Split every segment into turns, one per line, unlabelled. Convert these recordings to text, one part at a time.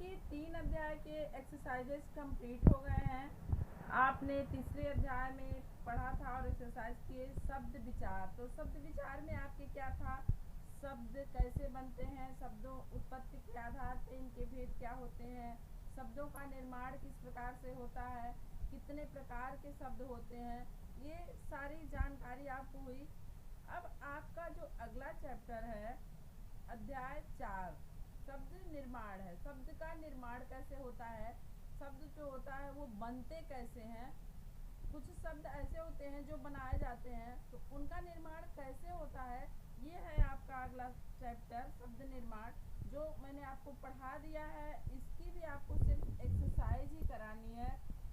आपके 3 अध्याय के एक्सरसाइजेस कंप्लीट हो गए हैं। आपने तीसरे अध्याय में पढ़ा था और एक्सरसाइज किए शब्द विचार। तो शब्द विचार में आपके क्या था, शब्द कैसे बनते हैं, शब्दों उत्पत्ति के आधार पर इनके भेद क्या होते हैं, शब्दों का निर्माण किस प्रकार से होता है, कितने प्रकार के शब्द होते हैं, ये सारी जानकारी आपको हुई। अब आपका जो अगला चैप्टर है अध्याय 4 शब्द निर्माण है। शब्द का निर्माण कैसे होता है, शब्द जो होता है वो बनते कैसे हैं, कुछ शब्द ऐसे होते हैं जो बनाए जाते हैं तो उनका निर्माण कैसे होता है, ये है आपका अगला चैप्टर शब्द निर्माण, जो मैंने आपको पढ़ा दिया है। इसकी भी आपको सिर्फ एक्सरसाइज ही करानी है,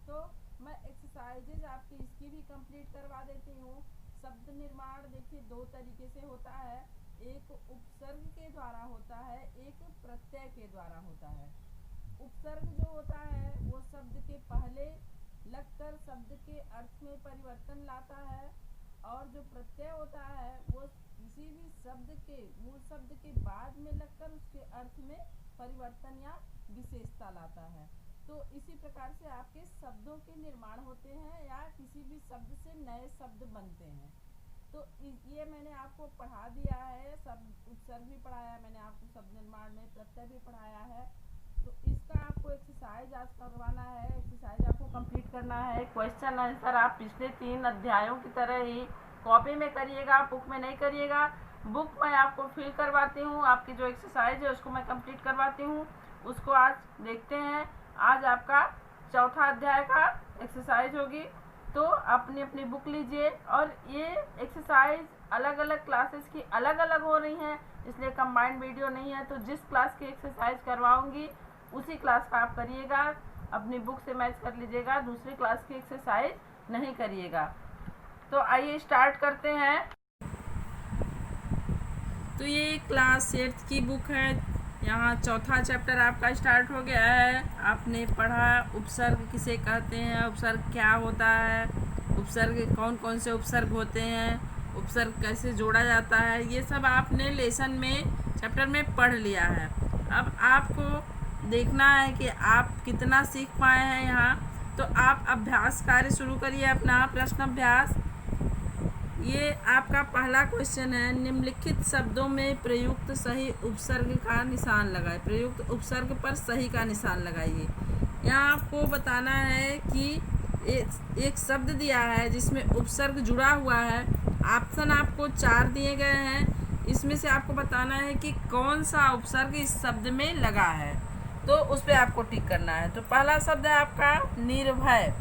तो मैं एक्सरसाइजेज आपकी इसकी भी कंप्लीट करवा देती हूँ। शब्द निर्माण देखिए दो तरीके से होता है, एक उपसर्ग के द्वारा होता है, एक प्रत्यय के द्वारा होता है। उपसर्ग जो होता है वो शब्द के पहले लगकर शब्द के अर्थ में परिवर्तन लाता है, और जो प्रत्यय होता है वो किसी भी शब्द के मूल शब्द के बाद में लगकर उसके अर्थ में परिवर्तन या विशेषता लाता है। तो इसी प्रकार से आपके शब्दों के निर्माण होते हैं या किसी भी शब्द से नए शब्द बनते हैं। तो ये मैंने आपको पढ़ा दिया है, शब्द उपसर्ग भी पढ़ाया है मैंने आपको, शब्द निर्माण में प्रत्यय भी पढ़ाया है। तो इसका आपको एक्सरसाइज आज करवाना है, एक्सरसाइज आपको कंप्लीट करना है। क्वेश्चन आंसर आप पिछले 3 अध्यायों की तरह ही कॉपी में करिएगा, बुक में नहीं करिएगा। बुक मैं आपको फिल करवाती हूँ, आपकी जो एक्सरसाइज है उसको मैं कंप्लीट करवाती हूँ, उसको आज देखते हैं। आज आपका चौथा अध्याय का एक्सरसाइज होगी, तो अपनी अपनी बुक लीजिए। और ये एक्सरसाइज अलग अलग क्लासेस की अलग अलग हो रही हैं, इसलिए कंबाइंड वीडियो नहीं है। तो जिस क्लास की एक्सरसाइज करवाऊंगी उसी क्लास का आप करिएगा, अपनी बुक से मैच कर लीजिएगा, दूसरी क्लास की एक्सरसाइज नहीं करिएगा। तो आइए स्टार्ट करते हैं। तो ये क्लास 8 की बुक है, यहाँ चौथा चैप्टर आपका स्टार्ट हो गया है। आपने पढ़ा उपसर्ग किसे कहते हैं, उपसर्ग क्या होता है, उपसर्ग कौन कौन से उपसर्ग होते हैं, उपसर्ग कैसे जोड़ा जाता है, ये सब आपने लेसन में चैप्टर में पढ़ लिया है। अब आपको देखना है कि आप कितना सीख पाए हैं यहाँ। तो आप अभ्यास कार्य शुरू करिए अपना प्रश्न अभ्यास। ये आपका पहला क्वेश्चन है, निम्नलिखित शब्दों में प्रयुक्त सही उपसर्ग का निशान लगाए। प्रयुक्त उपसर्ग पर सही का निशान लगाइए। यहाँ आपको बताना है कि एक शब्द दिया है जिसमें उपसर्ग जुड़ा हुआ है। ऑप्शन आपको 4 दिए गए हैं, इसमें से आपको बताना है कि कौन सा उपसर्ग इस शब्द में लगा है, तो उस पर आपको टिक करना है। तो पहला शब्द है आपका निर्भय,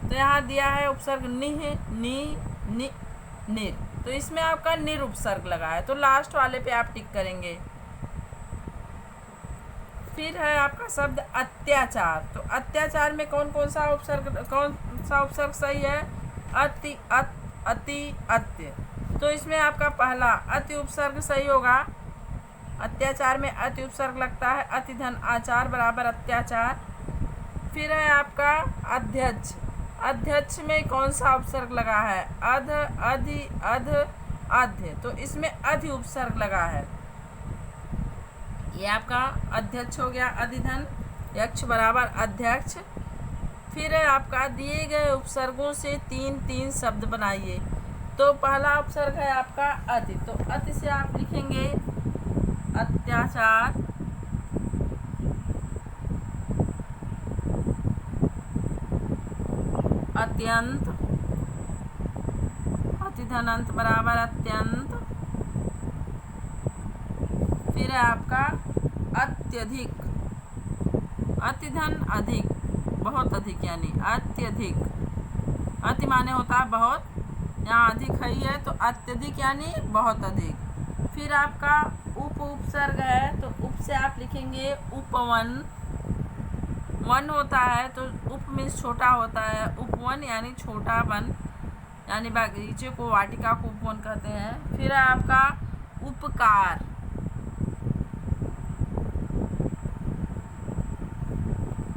तो यहाँ दिया है उपसर्ग निह, नि, निर, तो इसमें आपका निर उपसर्ग लगा है, तो लास्ट वाले पे आप टिक करेंगे। फिर है आपका शब्द अत्याचार, तो अत्याचार में कौन सा उपसर्ग सही है, अति, अति, अत्य, तो इसमें आपका पहला अति उपसर्ग सही होगा। अत्याचार में अति उपसर्ग लगता है, अति धन आचार बराबर अत्याचार। फिर है आपका अध्यक्ष, अध्यक्ष में कौन सा उपसर्ग लगा है, अध, अधि, अध, आध्य, तो इसमें अधि उपसर्ग लगा है, ये आपका अध्यक्ष हो गया, अधिधन यक्ष बराबर अध्यक्ष। फिर है आपका दिए गए उपसर्गों से 3 शब्द बनाइए। तो पहला उपसर्ग है आपका अति, तो अति से आप लिखेंगे अत्याचार, अत्यंत, अतिधनंत बराबर अत्यंत। फिर है आपका अत्यधिक, अतिधन अधिक, बहुत अधिक, यानी अत्यधिक, अति माने होता है बहुत, यहाँ अधिक ही है तो अत्यधिक यानी बहुत अधिक। फिर आपका उपसर्ग है, तो उप से आप लिखेंगे उपवन, वन होता है तो उप में छोटा होता है, उपवन यानी छोटा वन, यानी बागीचे को, वाटिका को उपवन कहते हैं। फिर है आपका उपकार,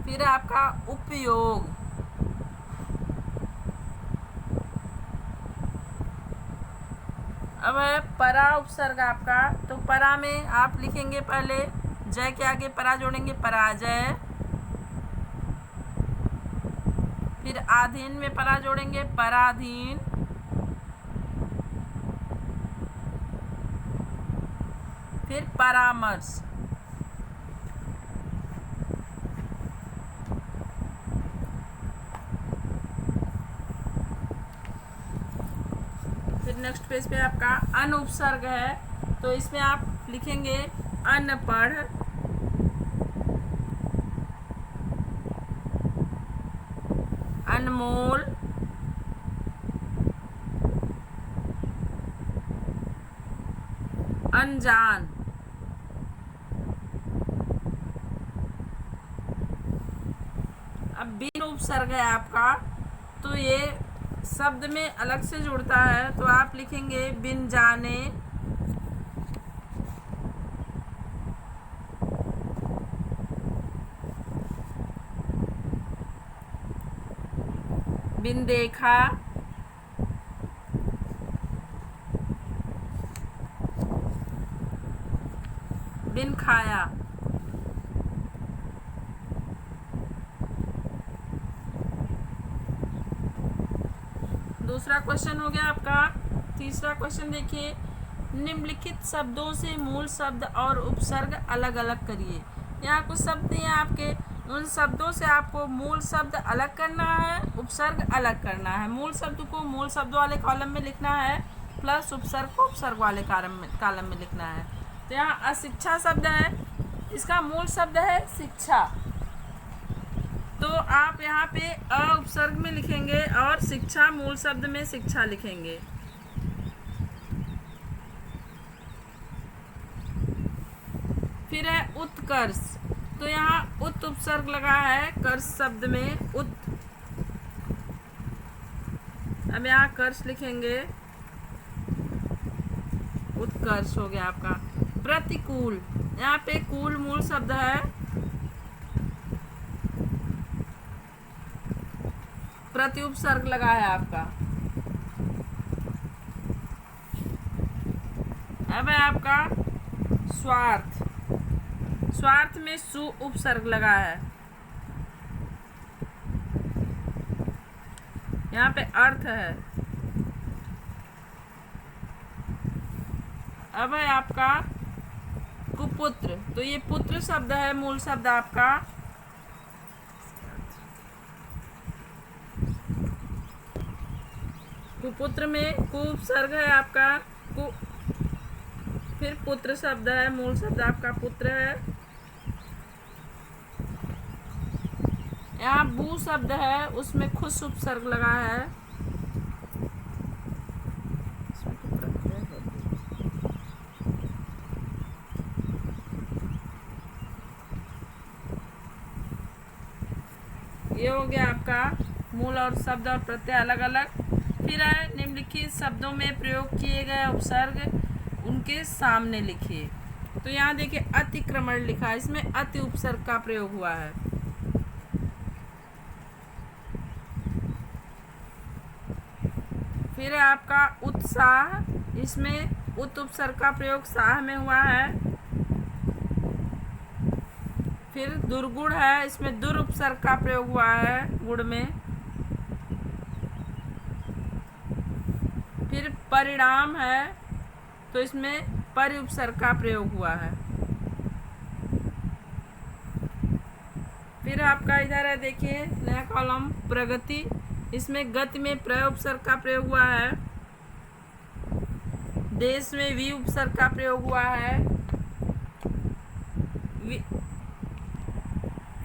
फिर है आपका उपयोग, अब है परा उपसर्ग आपका, तो परा में आप लिखेंगे पहले जय के आगे परा जोड़ेंगे पराजय। फिर आधीन में परा जोड़ेंगे पराधीन। फिर परामर्श। फिर नेक्स्ट पेज पे आपका अन उपसर्ग है, तो इसमें आप लिखेंगे अनपढ़, अनमोल, अनजान। अब बिन उपसर्ग है आपका, तो ये शब्द में अलग से जुड़ता है, तो आप लिखेंगे बिन जाने, बिन देखा, बिन खाया। दूसरा क्वेश्चन हो गया आपका। तीसरा क्वेश्चन देखिए, निम्नलिखित शब्दों से मूल शब्द और उपसर्ग अलग अलग करिए। यहाँ कुछ शब्द दिए आपके, उन शब्दों से आपको मूल शब्द अलग करना है, उपसर्ग अलग करना है। मूल शब्द को मूल शब्द वाले कॉलम में लिखना है, प्लस उपसर्ग को उपसर्ग वाले कॉलम में लिखना है। तो यहाँ अशिक्षा शब्द है, इसका मूल शब्द है शिक्षा, तो आप यहाँ पे अ उपसर्ग में लिखेंगे और शिक्षा मूल शब्द में शिक्षा लिखेंगे। फिर है उत्कर्ष, तो यहाँ उत उपसर्ग लगा है कर्ष शब्द में, उत। अब यहाँ कर्ष लिखेंगे, उत्कर्ष हो गया आपका। प्रतिकूल, यहाँ पे कूल मूल शब्द है, प्रति उपसर्ग लगा है आपका। अब है आपका स्वार्थ, स्वार्थ में सु उपसर्ग लगा है। यहाँ पे अर्थ है। अब है आपका कुपुत्र, तो ये पुत्र शब्द है मूल शब्द आपका। कुपुत्र में कु उपसर्ग है आपका, कु। फिर पुत्र शब्द है, मूल शब्द आपका पुत्र है। यहाँ बू शब्द है, उसमें खुश उपसर्ग लगा है। ये हो गया आपका मूल और शब्द और प्रत्यय अलग अलग। फिर है निम्नलिखित शब्दों में प्रयोग किए गए उपसर्ग उनके सामने लिखिए। तो यहाँ देखिए अतिक्रमण लिखा है, इसमें अति उपसर्ग का प्रयोग हुआ है। फिर है आपका उत्साह, इसमें उत उपसर्ग का प्रयोग साह में हुआ है। फिर दुर्गुण है, इसमें दुर उपसर्ग का प्रयोग हुआ है गुण में। फिर परिणाम है, तो इसमें परि उपसर्ग का प्रयोग हुआ है। फिर आपका इधर है देखिए नया कॉलम प्रगति, इसमें गति में प्र उपसर्ग का प्रयोग हुआ है। देश में वी उपसर्ग का प्रयोग हुआ है।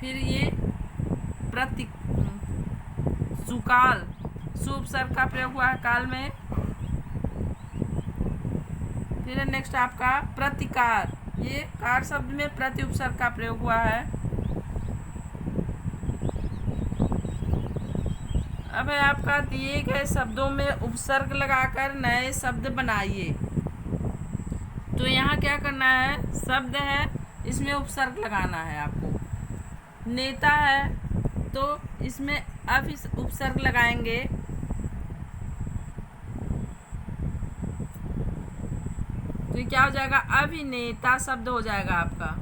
फिर ये प्रति सुकाल, सु उपसर्ग का प्रयोग हुआ है काल में। फिर नेक्स्ट आपका प्रतिकार, ये कार शब्द में प्रति उपसर्ग का प्रयोग हुआ है। अब है आपका दिए गए शब्दों में उपसर्ग लगाकर नए शब्द बनाइए। तो यहाँ क्या करना है, शब्द है इसमें उपसर्ग लगाना है आपको। नेता है तो इसमें अब इस उपसर्ग लगाएंगे। तो क्या हो जाएगा, अभिनेता शब्द हो जाएगा आपका।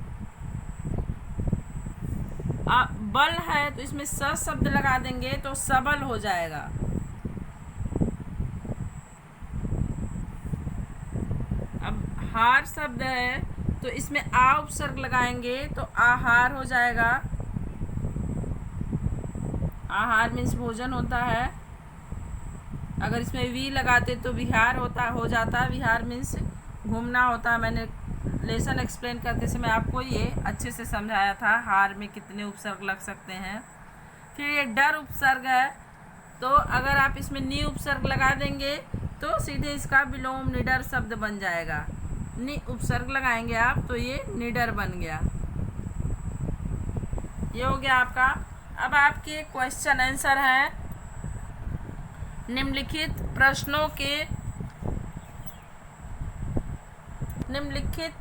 बल है तो इसमें स शब्द लगा देंगे तो सबल हो जाएगा। अब हार शब्द है तो इसमें आ उपसर्ग लगाएंगे तो आहार हो जाएगा। आहार मीन्स भोजन होता है। अगर इसमें वी लगाते तो विहार हो जाता। विहार मीन्स घूमना होता है। मैंने लेसन एक्सप्लेन करते समय आपको ये अच्छे से समझाया था हार में कितने उपसर्ग लग सकते हैं। फिर ये डर उपसर्ग है तो अगर आप इसमें नी उपसर्ग लगा देंगे तो सीधे इसका विलोम निडर शब्द बन जाएगा। नी उपसर्ग लगाएंगे आप तो ये निडर बन गया। ये हो गया आपका। अब आपके क्वेश्चन आंसर हैं। निम्नलिखित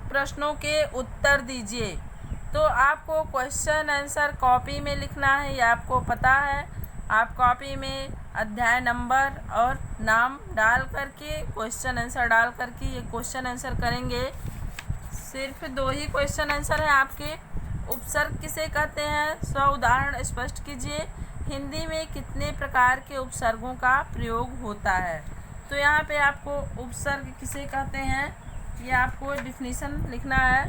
प्रश्नों के उत्तर दीजिए। तो आपको क्वेश्चन आंसर कॉपी में लिखना है, ये आपको पता है। आप कॉपी में अध्याय नंबर और नाम डाल करके क्वेश्चन आंसर डाल करके ये क्वेश्चन आंसर करेंगे। सिर्फ 2 ही क्वेश्चन आंसर है आपके। उपसर्ग किसे कहते हैं, स्व उदाहरण स्पष्ट कीजिए। हिंदी में कितने प्रकार के उपसर्गों का प्रयोग होता है। तो यहाँ पे आपको उपसर्ग किसे कहते हैं ये आपको डिफिनीशन लिखना है।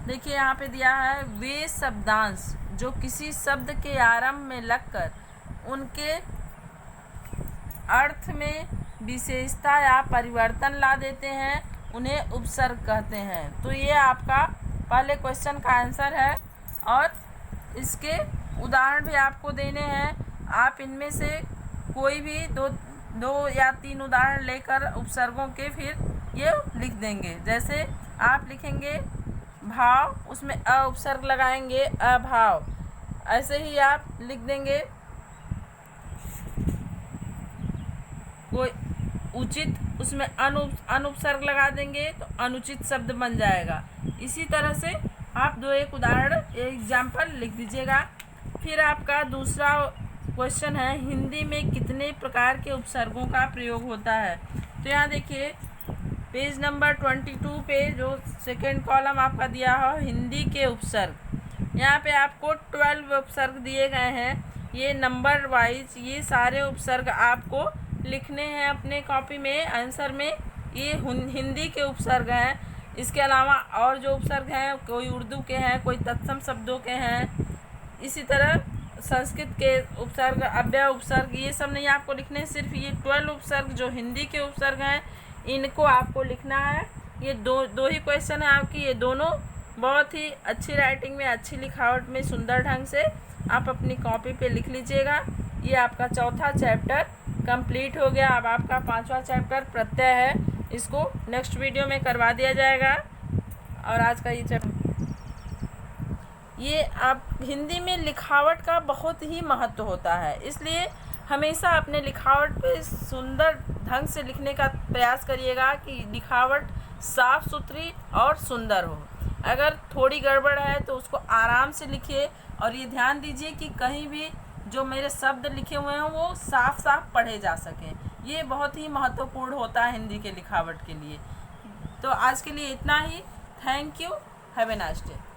देखिए यहाँ पे दिया है, वे शब्दांश जो किसी शब्द के आरंभ में लगकर उनके अर्थ में विशेषता या परिवर्तन ला देते हैं उन्हें उपसर्ग कहते हैं। तो ये आपका पहले क्वेश्चन का आंसर है और इसके उदाहरण भी आपको देने हैं। आप इनमें से कोई भी दो या 3 उदाहरण लेकर उपसर्गों के फिर ये लिख देंगे। जैसे आप लिखेंगे भाव, उसमें अ उपसर्ग लगाएंगे अभाव। ऐसे ही आप लिख देंगे कोई उचित, उसमें अनुपसर्ग लगा देंगे तो अनुचित शब्द बन जाएगा। इसी तरह से आप 2-1 उदाहरण एग्जाम्पल लिख दीजिएगा। फिर आपका दूसरा क्वेश्चन है, हिंदी में कितने प्रकार के उपसर्गों का प्रयोग होता है। तो यहाँ देखिए पेज नंबर 22 पे जो सेकेंड कॉलम आपका दिया हो हिंदी के उपसर्ग, यहाँ पे आपको 12 उपसर्ग दिए गए हैं। ये नंबर वाइज ये सारे उपसर्ग आपको लिखने हैं अपने कॉपी में आंसर में। ये हिंदी के उपसर्ग हैं। इसके अलावा और जो उपसर्ग हैं कोई उर्दू के हैं, कोई तत्सम शब्दों के हैं। इसी तरह संस्कृत के उपसर्ग, अव्यय उपसर्ग, ये सब नहीं आपको लिखने। सिर्फ ये 12 उपसर्ग जो हिंदी के उपसर्ग हैं इनको आपको लिखना है। ये दो ही क्वेश्चन है आपकी। ये दोनों बहुत ही अच्छी राइटिंग में, अच्छी लिखावट में, सुंदर ढंग से आप अपनी कॉपी पे लिख लीजिएगा। ये आपका चौथा चैप्टर कंप्लीट हो गया। अब आपका 5वां चैप्टर प्रत्यय है, इसको नेक्स्ट वीडियो में करवा दिया जाएगा। और आज का ये चैप्टर, ये आप हिंदी में लिखावट का बहुत ही महत्व होता है, इसलिए हमेशा अपने लिखावट पे सुंदर ढंग से लिखने का प्रयास करिएगा कि लिखावट साफ सुथरी और सुंदर हो। अगर थोड़ी गड़बड़ है तो उसको आराम से लिखिए और ये ध्यान दीजिए कि कहीं भी जो मेरे शब्द लिखे हुए हैं वो साफ साफ पढ़े जा सकें। ये बहुत ही महत्वपूर्ण होता है हिंदी के लिखावट के लिए। तो आज के लिए इतना ही। Thank you. Have a nice day.